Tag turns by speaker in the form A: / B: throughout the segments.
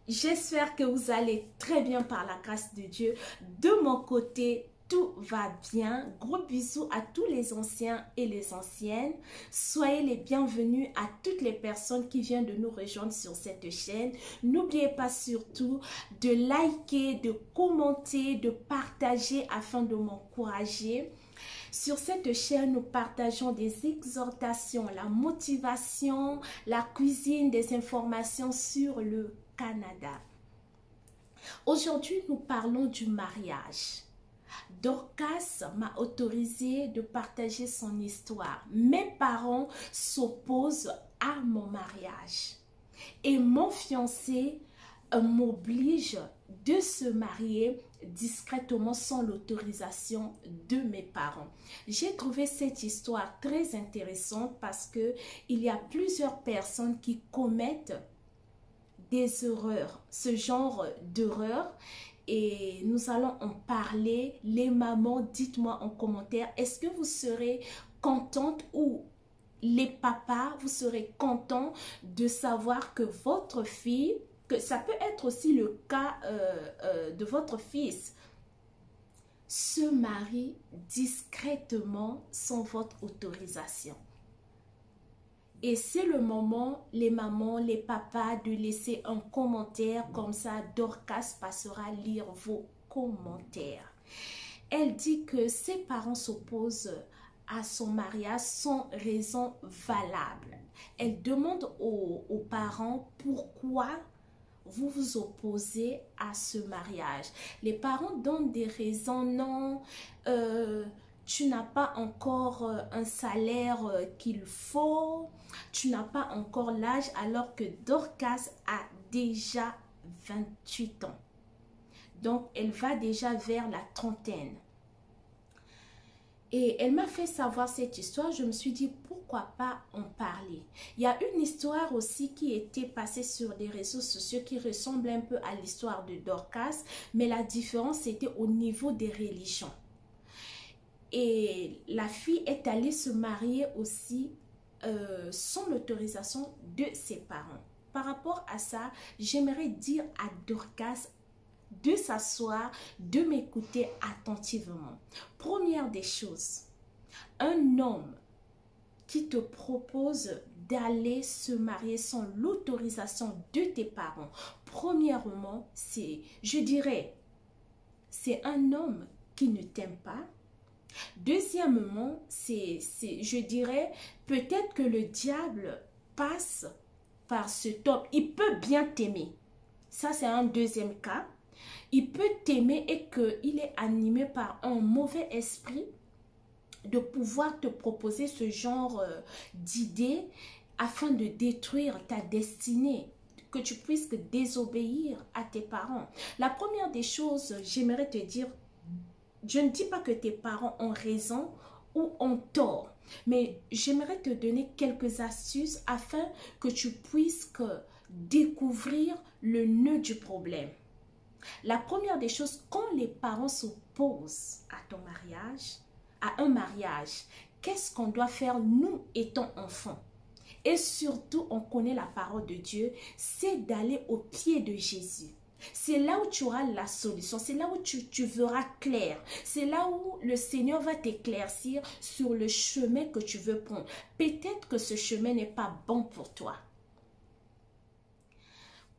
A: J'espère que vous allez très bien par la grâce de Dieu. De mon côté, tout va bien. Gros bisous à tous les anciens et les anciennes. Soyez les bienvenus à toutes les personnes qui viennent de nous rejoindre sur cette chaîne. N'oubliez pas surtout de liker, de commenter, de partager afin de m'encourager. Sur cette chaîne, nous partageons des exhortations, la motivation, la cuisine, des informations sur le Canada. Aujourd'hui, nous parlons du mariage. Dorcas m'a autorisé de partager son histoire. Mes parents s'opposent à mon mariage et mon fiancé m'oblige de se marier discrètement sans l'autorisation de mes parents. J'ai trouvé cette histoire très intéressante parce que il y a plusieurs personnes qui commettent des erreurs, ce genre d'erreurs, et nous allons en parler. Les mamans, dites-moi en commentaire, est-ce que vous serez contente, ou les papas, vous serez contents de savoir que votre fille, que ça peut être aussi le cas de votre fils, se marie discrètement sans votre autorisation. Et c'est le moment, les mamans, les papas, de laisser un commentaire, comme ça Dorcas passera lire vos commentaires. Elle dit que ses parents s'opposent à son mariage sans raison valable. Elle demande aux parents pourquoi vous vous opposez à ce mariage. Les parents donnent des raisons. Non, tu n'as pas encore un salaire qu'il faut, tu n'as pas encore l'âge, alors que Dorcas a déjà 28 ans. Donc, elle va déjà vers la trentaine. Et elle m'a fait savoir cette histoire. Je me suis dit, pourquoi pas en parler. Il y a une histoire aussi qui était passée sur les réseaux sociaux qui ressemble un peu à l'histoire de Dorcas, mais la différence était au niveau des religions. Et la fille est allée se marier aussi sans l'autorisation de ses parents. Par rapport à ça, j'aimerais dire à Dorcas de s'asseoir, de m'écouter attentivement. Première des choses, un homme qui te propose d'aller se marier sans l'autorisation de tes parents, premièrement, je dirais, c'est un homme qui ne t'aime pas. Deuxièmement, je dirais, peut-être que le diable passe par cet homme. Il peut bien t'aimer. Ça, c'est un deuxième cas. Il peut t'aimer et qu'il est animé par un mauvais esprit de pouvoir te proposer ce genre d'idées afin de détruire ta destinée, que tu puisses désobéir à tes parents. La première des choses, j'aimerais te dire, je ne dis pas que tes parents ont raison ou ont tort, mais j'aimerais te donner quelques astuces afin que tu puisses découvrir le nœud du problème. La première des choses, quand les parents s'opposent à ton mariage, à un mariage, qu'est-ce qu'on doit faire nous étant enfants? Et surtout, on connaît la parole de Dieu, c'est d'aller au pied de Jésus. C'est là où tu auras la solution, c'est là où tu verras clair, c'est là où le Seigneur va t'éclaircir sur le chemin que tu veux prendre. Peut-être que ce chemin n'est pas bon pour toi.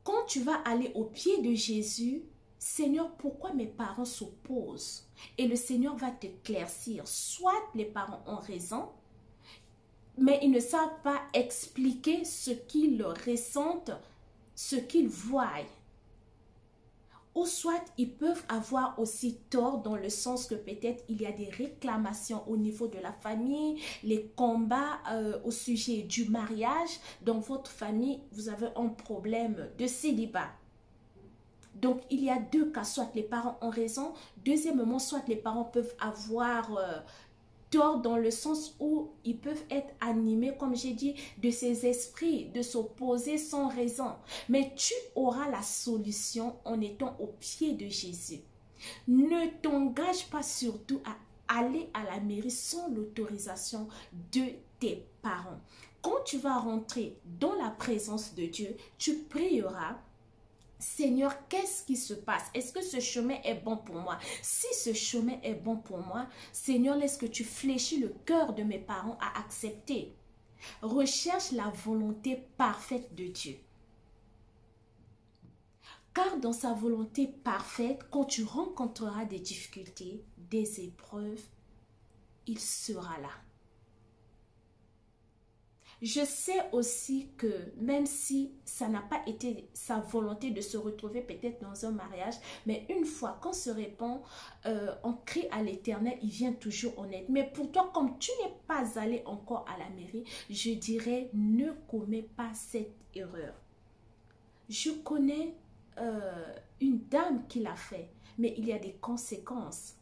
A: Quand tu vas aller au pied de Jésus, Seigneur, pourquoi mes parents s'opposent? Et le Seigneur va t'éclaircir. Soit les parents ont raison, mais ils ne savent pas expliquer ce qu'ils ressentent, ce qu'ils voient. Ou soit ils peuvent avoir aussi tort dans le sens que peut-être il y a des réclamations au niveau de la famille, les combats au sujet du mariage. Dans votre famille, vous avez un problème de célibat. Donc, il y a deux cas, soit les parents ont raison, deuxièmement, soit les parents peuvent avoir tort dans le sens où ils peuvent être animés, comme j'ai dit, de ces esprits, de s'opposer sans raison. Mais tu auras la solution en étant au pied de Jésus. Ne t'engage pas surtout à aller à la mairie sans l'autorisation de tes parents. Quand tu vas rentrer dans la présence de Dieu, tu prieras Seigneur, qu'est-ce qui se passe? Est-ce que ce chemin est bon pour moi? Si ce chemin est bon pour moi, Seigneur, laisse que tu fléchis le cœur de mes parents à accepter. Recherche la volonté parfaite de Dieu. Car dans sa volonté parfaite, quand tu rencontreras des difficultés, des épreuves, il sera là. Je sais aussi que même si ça n'a pas été sa volonté de se retrouver peut-être dans un mariage, mais une fois qu'on se répand, on crie à l'Éternel, il vient toujours en aide. Mais pour toi, comme tu n'es pas allé encore à la mairie, je dirais ne commets pas cette erreur. Je connais une dame qui l'a fait, mais il y a des conséquences.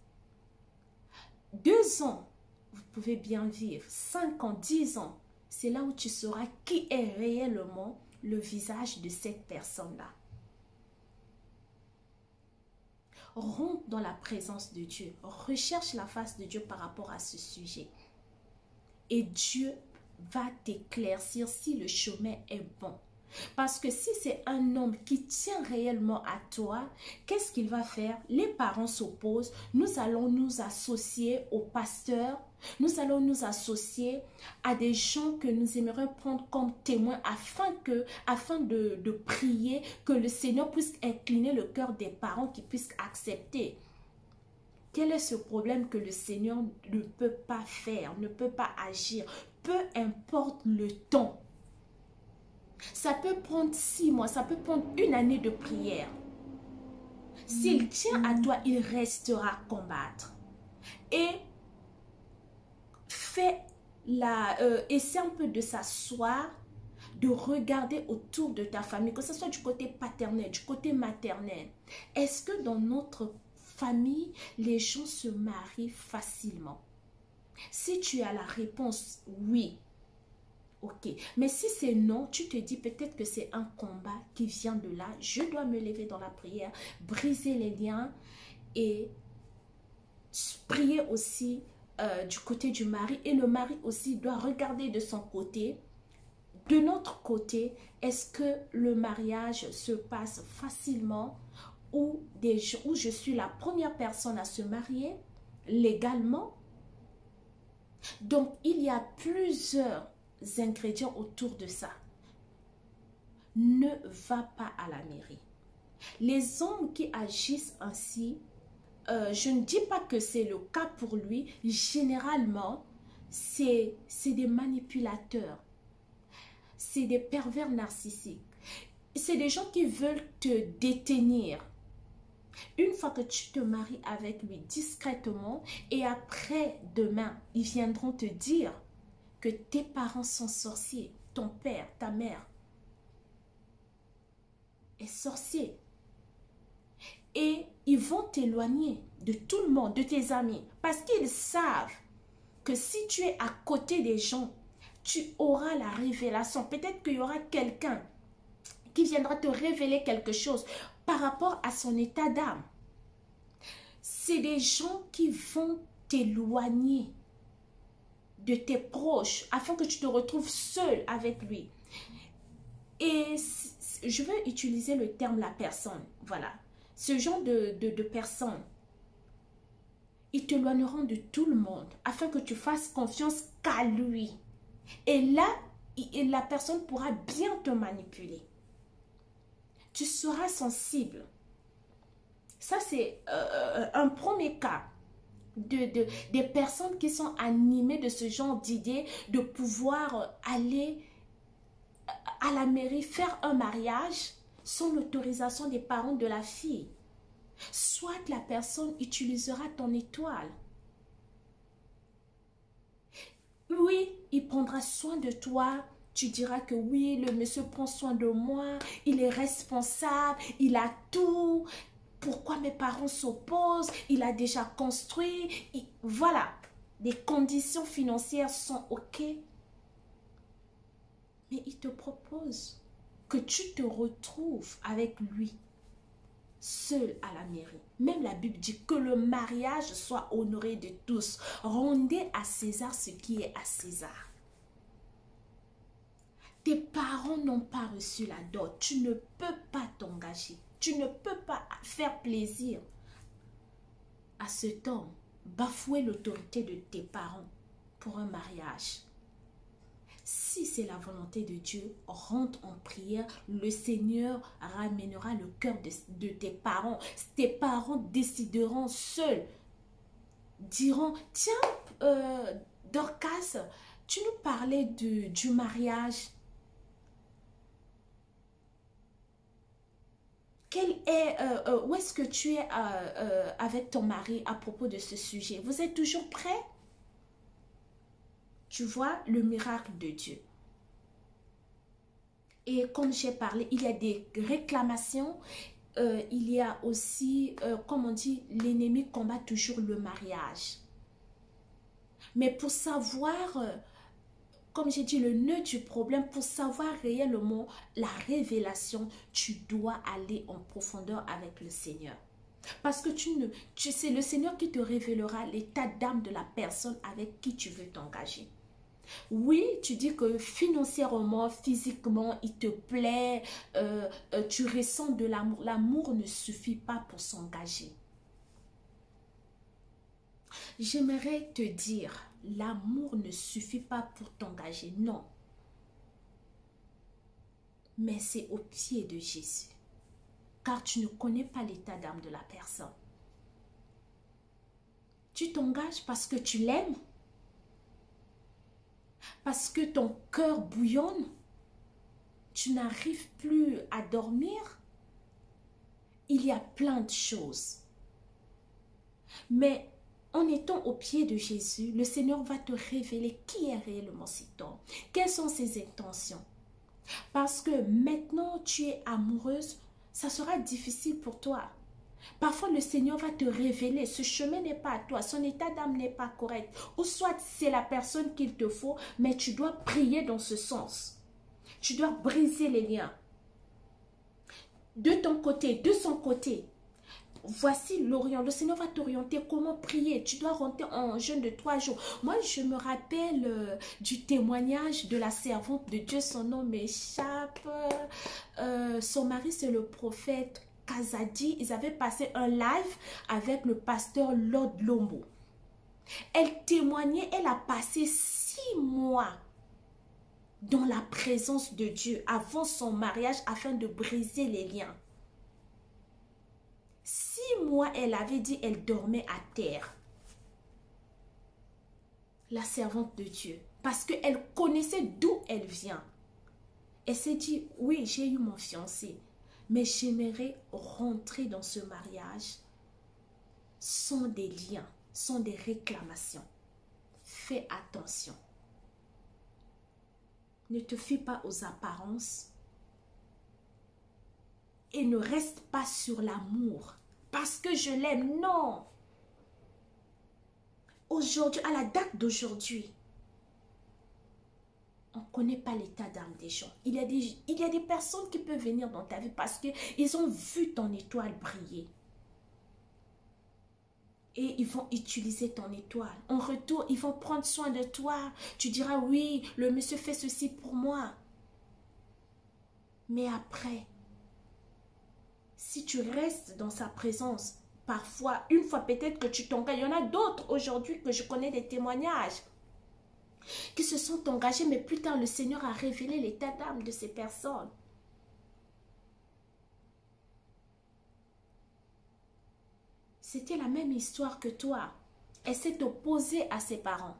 A: 2 ans, vous pouvez bien vivre. 5 ans, 10 ans, c'est là où tu sauras qui est réellement le visage de cette personne-là. Rentre dans la présence de Dieu. Recherche la face de Dieu par rapport à ce sujet. Et Dieu va t'éclaircir si le chemin est bon. Parce que si c'est un homme qui tient réellement à toi, qu'est-ce qu'il va faire? Les parents s'opposent, nous allons nous associer aux pasteurs, nous allons nous associer à des gens que nous aimerions prendre comme témoins afin de prier, que le Seigneur puisse incliner le cœur des parents qui puissent accepter. Quel est ce problème que le Seigneur ne peut pas faire, ne peut pas agir, peu importe le temps? Ça peut prendre 6 mois, ça peut prendre 1 année de prière. S'il tient à toi, il restera combattre. Et essaie un peu de s'asseoir, de regarder autour de ta famille, que ce soit du côté paternel, du côté maternel. Est-ce que dans notre famille, les gens se marient facilement? Si tu as la réponse oui, ok. Mais si c'est non, tu te dis peut-être que c'est un combat qui vient de là. Je dois me lever dans la prière, briser les liens et prier aussi du côté du mari. Et le mari aussi doit regarder de son côté. De notre côté, est-ce que le mariage se passe facilement ou je suis la première personne à se marier légalement? Donc, il y a plusieurs ingrédients autour de ça. Ne va pas à la mairie. Les hommes qui agissent ainsi, je ne dis pas que c'est le cas pour lui. Généralement, c'est des manipulateurs. C'est des pervers narcissiques. C'est des gens qui veulent te détenir. Une fois que tu te maries avec lui discrètement et après demain, ils viendront te dire que tes parents sont sorciers, ton père, ta mère est sorcier. Et ils vont t'éloigner de tout le monde, de tes amis, parce qu'ils savent que si tu es à côté des gens, tu auras la révélation. Peut-être qu'il y aura quelqu'un qui viendra te révéler quelque chose par rapport à son état d'âme. C'est des gens qui vont t'éloigner de tes proches afin que tu te retrouves seul avec lui. Et je veux utiliser le terme la personne. Voilà. Ce genre de personnes, ils t'éloigneront de tout le monde afin que tu fasses confiance qu'à lui. Et là, la personne pourra bien te manipuler. Tu seras sensible. Ça, c'est un premier cas des personnes qui sont animées de ce genre d'idées, de pouvoir aller à la mairie, faire un mariage sans l'autorisation des parents de la fille. Soit la personne utilisera ton étoile. Oui, il prendra soin de toi. Tu diras que oui, le monsieur prend soin de moi, il est responsable, il a tout. Pourquoi mes parents s'opposent? Il a déjà construit. Voilà, les conditions financières sont OK. Mais il te propose que tu te retrouves avec lui, seul à la mairie. Même la Bible dit que le mariage soit honoré de tous. Rendez à César ce qui est à César. Tes parents n'ont pas reçu la dot. Tu ne peux pas t'engager. Tu ne peux pas faire plaisir à cet homme, bafouer l'autorité de tes parents pour un mariage. Si c'est la volonté de Dieu, rentre en prière. Le Seigneur ramènera le cœur de tes parents. Tes parents décideront seuls. Diront, tiens, Dorcas, tu nous parlais du mariage. Où est-ce que tu es avec ton mari à propos de ce sujet? Vous êtes toujours prêts? Tu vois le miracle de Dieu. Et comme j'ai parlé, il y a des réclamations. Il y a aussi, comme on dit, l'ennemi combat toujours le mariage. Mais pour savoir, comme j'ai dit, le nœud du problème, pour savoir réellement la révélation, tu dois aller en profondeur avec le Seigneur. Parce que c'est le Seigneur qui te révélera l'état d'âme de la personne avec qui tu veux t'engager. Oui, tu dis que financièrement, physiquement, il te plaît, tu ressens de l'amour. L'amour ne suffit pas pour s'engager. J'aimerais te dire, l'amour ne suffit pas pour t'engager, non. Mais c'est au pied de Jésus. Car tu ne connais pas l'état d'âme de la personne. Tu t'engages parce que tu l'aimes. Parce que ton cœur bouillonne. Tu n'arrives plus à dormir. Il y a plein de choses. Mais en étant au pied de Jésus, le Seigneur va te révéler qui est réellement cet homme. Quelles sont ses intentions. Parce que maintenant tu es amoureuse, ça sera difficile pour toi. Parfois, le Seigneur va te révéler, ce chemin n'est pas à toi, son état d'âme n'est pas correct. Ou soit c'est la personne qu'il te faut, mais tu dois prier dans ce sens. Tu dois briser les liens. De ton côté, de son côté. Voici l'Orient. Le Seigneur va t'orienter comment prier. Tu dois rentrer en jeûne de 3 jours. Moi, je me rappelle du témoignage de la servante de Dieu. Son nom m'échappe. Son mari, c'est le prophète Kazadi. Ils avaient passé un live avec le pasteur Lord Lombo. Elle témoignait, elle a passé 6 mois dans la présence de Dieu avant son mariage afin de briser les liens. 6 mois, elle avait dit, elle dormait à terre. La servante de Dieu. Parce qu'elle connaissait d'où elle vient. Elle s'est dit, oui, j'ai eu mon fiancé. Mais j'aimerais rentrer dans ce mariage sans des liens, sans des réclamations. Fais attention. Ne te fie pas aux apparences. Et ne reste pas sur l'amour. Parce que je l'aime, non. Aujourd'hui, à la date d'aujourd'hui, on ne connaît pas l'état d'âme des gens. Il y a des personnes qui peuvent venir dans ta vie parce qu'ils ont vu ton étoile briller. Et ils vont utiliser ton étoile. En retour, ils vont prendre soin de toi. Tu diras, oui, le monsieur fait ceci pour moi. Mais après, si tu restes dans sa présence, parfois, une fois peut-être que tu t'engages, il y en a d'autres aujourd'hui que je connais des témoignages qui se sont engagés, mais plus tard, le Seigneur a révélé l'état d'âme de ces personnes. C'était la même histoire que toi. Elle s'est opposée à ses parents.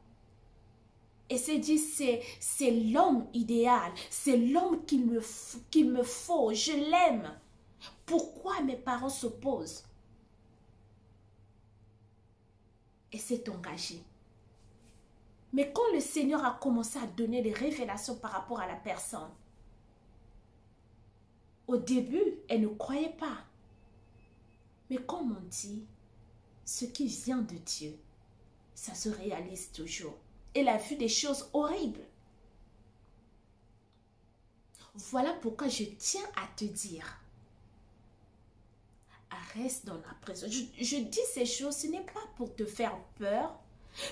A: Elle s'est dit, c'est l'homme idéal, c'est l'homme qu'il me faut, je l'aime. Pourquoi mes parents s'opposent? Elle s'est engagée. Mais quand le Seigneur a commencé à donner des révélations par rapport à la personne, au début, elle ne croyait pas. Mais comme on dit, ce qui vient de Dieu, ça se réalise toujours. Elle a vu des choses horribles. Voilà pourquoi je tiens à te dire, reste dans la présence. Je dis ces choses, ce n'est pas pour te faire peur,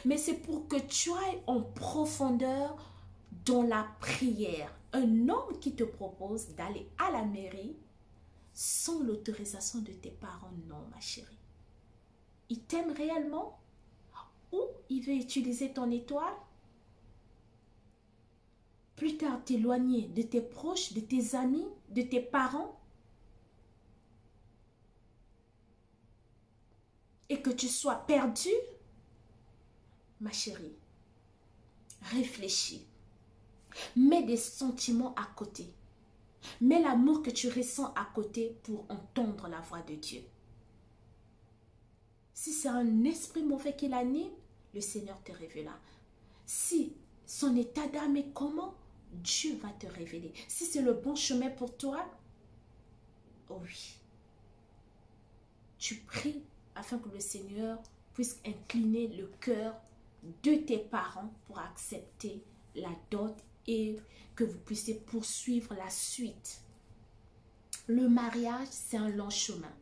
A: mais c'est pour que tu ailles en profondeur dans la prière. Un homme qui te propose d'aller à la mairie, sans l'autorisation de tes parents. Non, ma chérie. Il t'aime réellement ou il veut utiliser ton étoile? Plus tard, t'éloigner de tes proches, de tes amis, de tes parents, et que tu sois perdu, ma chérie, réfléchis. Mets des sentiments à côté. Mets l'amour que tu ressens à côté pour entendre la voix de Dieu. Si c'est un esprit mauvais qui l'anime, le Seigneur te révélera. Si son état d'âme est comment, Dieu va te révéler. Si c'est le bon chemin pour toi, oh oui. Tu pries afin que le Seigneur puisse incliner le cœur de tes parents pour accepter la dot et que vous puissiez poursuivre la suite. Le mariage, c'est un long chemin.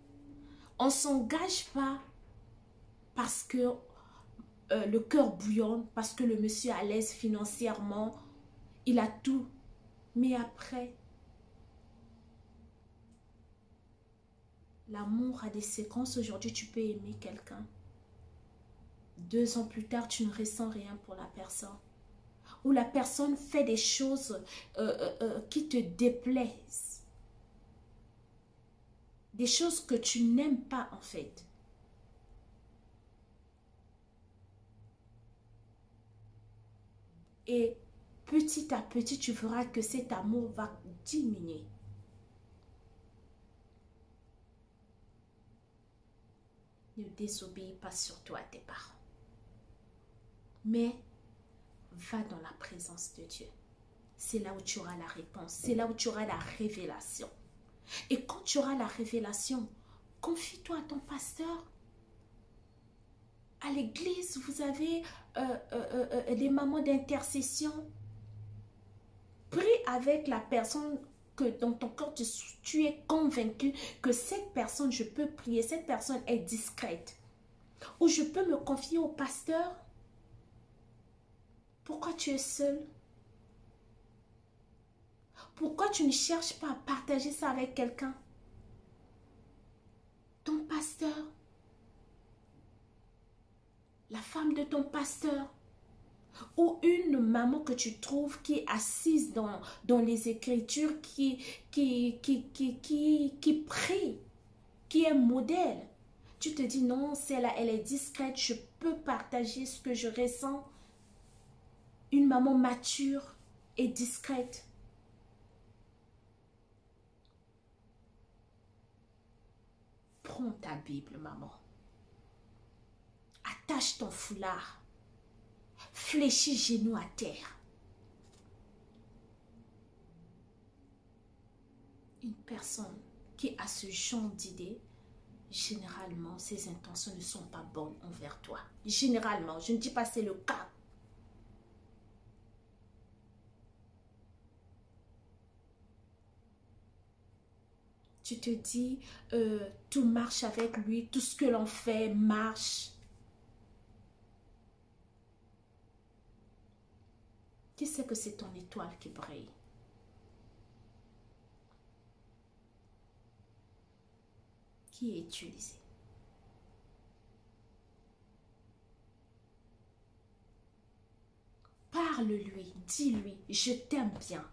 A: On ne s'engage pas parce que le cœur bouillonne, parce que le monsieur est à l'aise financièrement, il a tout. Mais après, l'amour a des séquences. Aujourd'hui, tu peux aimer quelqu'un. 2 ans plus tard, tu ne ressens rien pour la personne. Ou la personne fait des choses qui te déplaisent. Des choses que tu n'aimes pas en fait. Et petit à petit, tu verras que cet amour va diminuer. Ne désobéis pas surtout à tes parents. Mais va dans la présence de Dieu. C'est là où tu auras la réponse. C'est là où tu auras la révélation. Et quand tu auras la révélation, confie-toi à ton pasteur. À l'église, vous avez des moments d'intercession. Prie avec la personne que dans ton cœur, tu es convaincu que cette personne, je peux prier, cette personne est discrète. Ou je peux me confier au pasteur. Pourquoi tu es seul? Pourquoi tu ne cherches pas à partager ça avec quelqu'un? Ton pasteur, la femme de ton pasteur, ou une maman que tu trouves qui est assise dans les Écritures, qui prie, qui est modèle. Tu te dis non, celle-là, elle est discrète, je peux partager ce que je ressens. Une maman mature et discrète. Prends ta Bible, maman. Attache ton foulard. Fléchis genoux à terre. Une personne qui a ce genre d'idée, généralement, ses intentions ne sont pas bonnes envers toi. Généralement, je ne dis pas c'est le cas. Tu te dis, tout marche avec lui, tout ce que l'on fait marche. Qui sait que c'est ton étoile qui brille? Qui est utilisé? Parle-lui, dis-lui, je t'aime bien.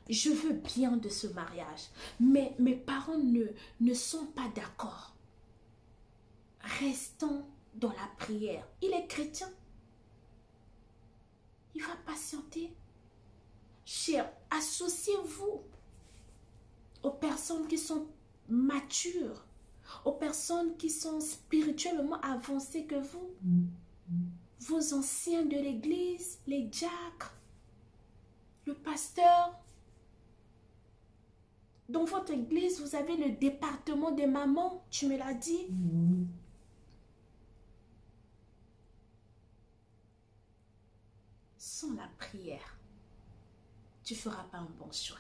A: Je veux bien de ce mariage, mais mes parents ne sont pas d'accord. Restons dans la prière. Il est chrétien. Il va patienter. Cher, associez-vous aux personnes qui sont matures, aux personnes qui sont spirituellement avancées que vous. Vos anciens de l'église, les diacres, le pasteur. Dans votre église, vous avez le département des mamans, tu me l'as dit. Sans la prière, tu ne feras pas un bon choix.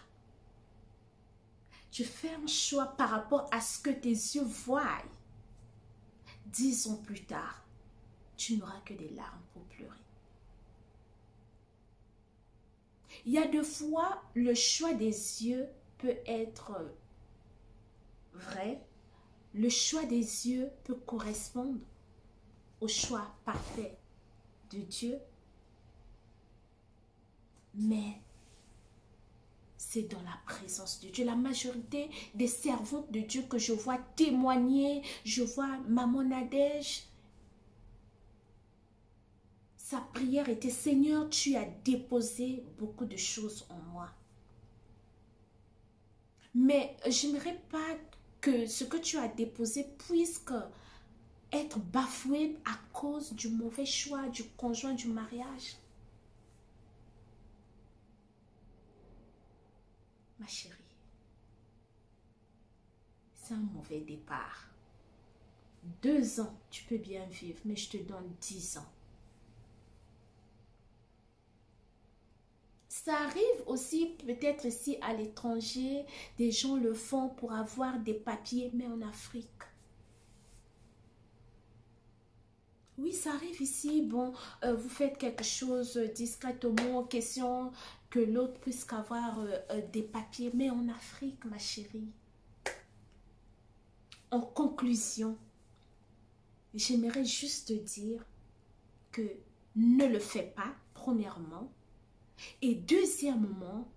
A: Tu fais un choix par rapport à ce que tes yeux voient. 10 ans plus tard, tu n'auras que des larmes pour pleurer. Il y a des fois, le choix des yeux peut être vrai, le choix des yeux peut correspondre au choix parfait de Dieu, mais c'est dans la présence de Dieu. La majorité des servantes de Dieu que je vois témoigner, je vois Maman Nadège, sa prière était: Seigneur, tu as déposé beaucoup de choses en moi. Mais je n'aimerais pas que ce que tu as déposé puisse être bafoué à cause du mauvais choix du conjoint du mariage. Ma chérie, c'est un mauvais départ. 2 ans, tu peux bien vivre, mais je te donne 10 ans. Ça arrive aussi peut-être ici à l'étranger, des gens le font pour avoir des papiers, mais en Afrique. Oui, ça arrive ici, bon, vous faites quelque chose discrètement, question que l'autre puisse avoir des papiers, mais en Afrique, ma chérie. En conclusion, j'aimerais juste te dire que ne le fais pas, premièrement. Et deuxièmement,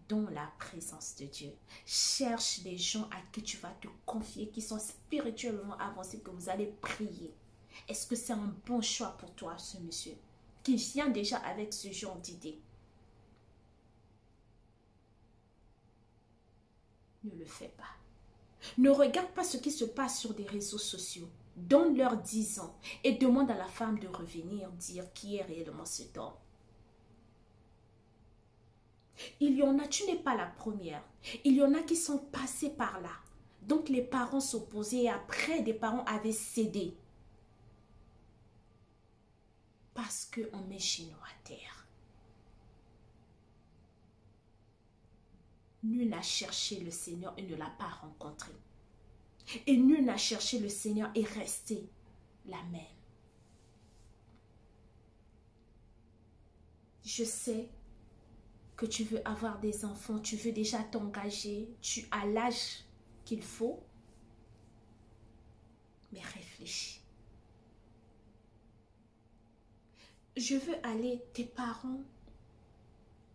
A: dans la présence de Dieu. Cherche des gens à qui tu vas te confier, qui sont spirituellement avancés, que vous allez prier. Est-ce que c'est un bon choix pour toi, ce monsieur, qui vient déjà avec ce genre d'idée? Ne le fais pas. Ne regarde pas ce qui se passe sur des réseaux sociaux. Donne-leur 10 ans et demande à la femme de revenir dire qui est réellement cet homme. Il y en a, tu n'es pas la première. Il y en a qui sont passés par là. Donc les parents s'opposaient et après des parents avaient cédé. Parce qu'on met chez nous à terre. Nul n'a cherché le Seigneur et ne l'a pas rencontré. Et nul n'a cherché le Seigneur et resté la même. Je sais que tu veux avoir des enfants, tu veux déjà t'engager, tu as l'âge qu'il faut, mais réfléchis. Je veux aller, tes parents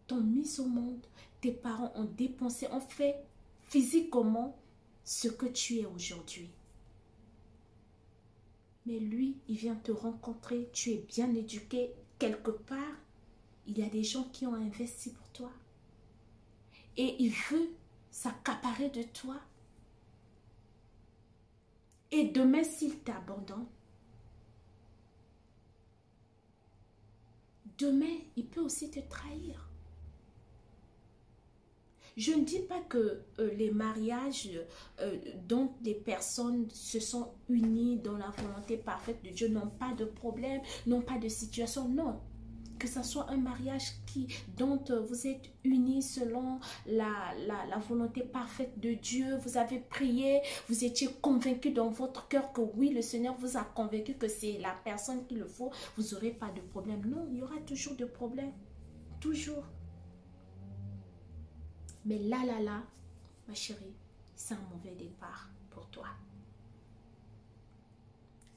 A: t'ont mis au monde, tes parents ont dépensé, ont fait physiquement ce que tu es aujourd'hui. Mais lui, il vient te rencontrer, tu es bien éduqué, quelque part, il y a des gens qui ont investi pour toi. Et il veut s'accaparer de toi. Et demain, s'il t'abandonne, demain, il peut aussi te trahir. Je ne dis pas que les mariages dont les personnes se sont unies dans la volonté parfaite de Dieu n'ont pas de problème, n'ont pas de situation, non. Que ce soit un mariage dont vous êtes unis selon la volonté parfaite de Dieu, vous avez prié, vous étiez convaincu dans votre cœur que oui, le Seigneur vous a convaincu que c'est la personne qu'il le faut, vous n'aurez pas de problème. Non, il y aura toujours de problèmes. Toujours. Mais là, ma chérie, c'est un mauvais départ pour toi.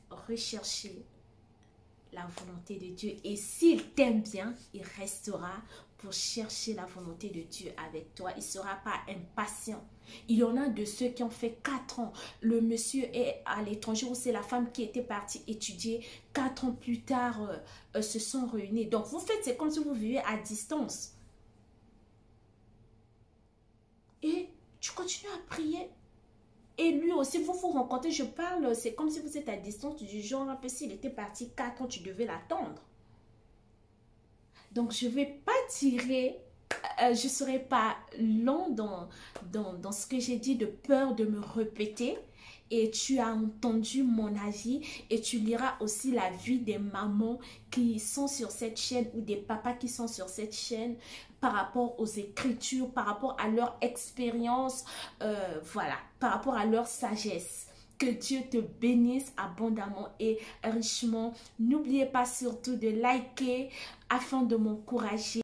A: Recherchez la volonté de Dieu. Et s'il t'aime bien, il restera pour chercher la volonté de Dieu avec toi. Il ne sera pas impatient. Il y en a de ceux qui ont fait 4 ans. Le monsieur est à l'étranger ou c'est la femme qui était partie étudier. 4 ans plus tard, se sont réunis. Donc, vous faites, c'est comme si vous vivez à distance. Et tu continues à prier. Et lui aussi, vous vous rencontrez, je parle, c'est comme si vous êtes à distance du genre, un peu s'il était parti 4 ans, tu devais l'attendre. Donc, je ne vais pas tirer, je ne serai pas long dans ce que j'ai dit de peur de me répéter. Et tu as entendu mon avis et tu liras aussi la vie des mamans qui sont sur cette chaîne ou des papas qui sont sur cette chaîne par rapport aux écritures, par rapport à leur expérience, voilà, par rapport à leur sagesse. Que Dieu te bénisse abondamment et richement. N'oubliez pas surtout de liker afin de m'encourager.